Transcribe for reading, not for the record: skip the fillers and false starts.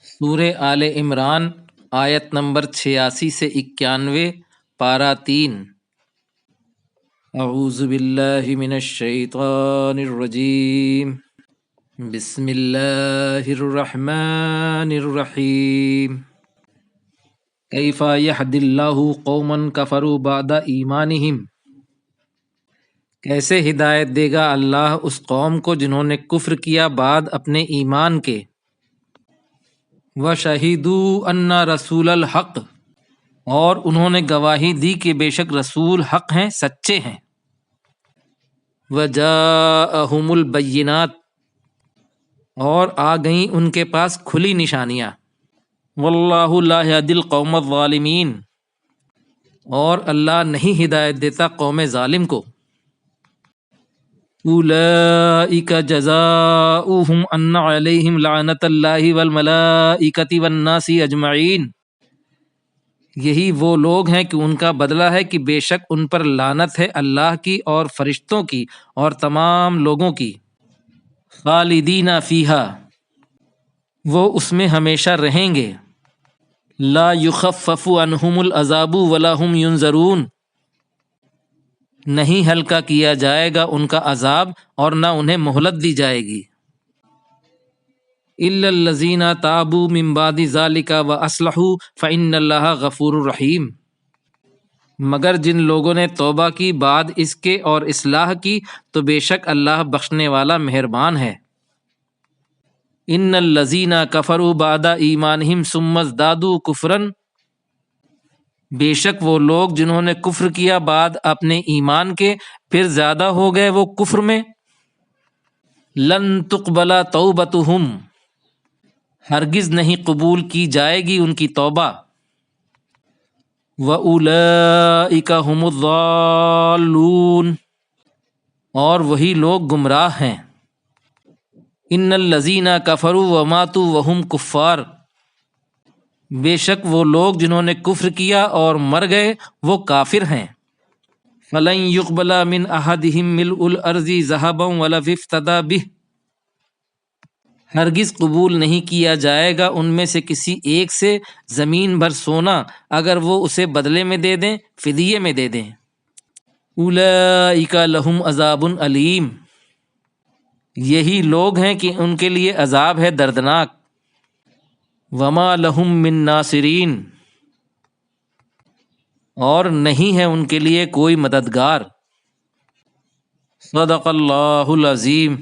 سورہ آل عمران آیت نمبر 86 سے 91، پارہ 3۔ اعوذ باللہ من الشیطان الرجیم، بسم اللہ الرحمن الرحیم۔ کیف یہدی اللہ قوما کفروا بعد ایمانہم، کیسے ہدایت دے گا اللہ اس قوم کو جنہوں نے کفر کیا بعد اپنے ایمان کے۔ وَشَهِدُوا أَنَّ رَسُولَ الْحَقِّ، اور انہوں نے گواہی دی کہ بے شک رسول حق ہیں، سچے ہیں۔ وَجَاءَهُمُ الْبَيِّنَاتُ، اور آ گئیں ان کے پاس کھلی نشانیاں۔ وَاللَّهُ لَا يَهْدِي الْقَوْمَ الظَّالِمِينَ، اور اللہ نہیں ہدایت دیتا قوم ظالم کو۔ اولئک جزاؤہم ان علیہم لعنۃ اللہ والملائکۃ والناس اجمعین، یہی وہ لوگ ہیں کہ ان کا بدلہ ہے کہ بے شک ان پر لعنت ہے اللہ کی اور فرشتوں کی اور تمام لوگوں کی۔ خالدین فیہا، وہ اس میں ہمیشہ رہیں گے۔ لا یخفف عنہم العذاب ولا هم ینظرون، نہیں ہلکا کیا جائے گا ان کا عذاب اور نہ انہیں مہلت دی جائے گی۔ الا الذین تابوا من بعد ذلک واصلحوا فان اللہ غفور رحیم، مگر جن لوگوں نے توبہ کی بعد اس کے اور اصلاح کی تو بے شک اللہ بخشنے والا مہربان ہے۔ ان الذین کفروا بعد ایمانہم ثم ازدادوا کفرا، بے شک وہ لوگ جنہوں نے کفر کیا بعد اپنے ایمان کے پھر زیادہ ہو گئے وہ کفر میں۔ لن تقبل توبتہم، ہرگز نہیں قبول کی جائے گی ان کی توبہ۔ وَأُولَئِكَ هُمُ الضَّالُّونَ، اور وہی لوگ گمراہ ہیں۔ ان الذین کفروا وماتوا وهم کفار، بے شک وہ لوگ جنہوں نے کفر کیا اور مر گئے وہ کافر ہیں۔ فلن يقبل من احدهم ملء الارض ذهبا ولو افتدى به، ہرگز قبول نہیں کیا جائے گا ان میں سے کسی ایک سے زمین بھر سونا اگر وہ اسے بدلے میں دے دیں، فدیے میں دے دیں۔ اولئک لهم عذاب علیم، یہی لوگ ہیں کہ ان کے لیے عذاب ہے دردناک۔ وما لهم من ناصرین، اور نہیں ہے ان کے لیے کوئی مددگار۔ صدق اللہ العظیم۔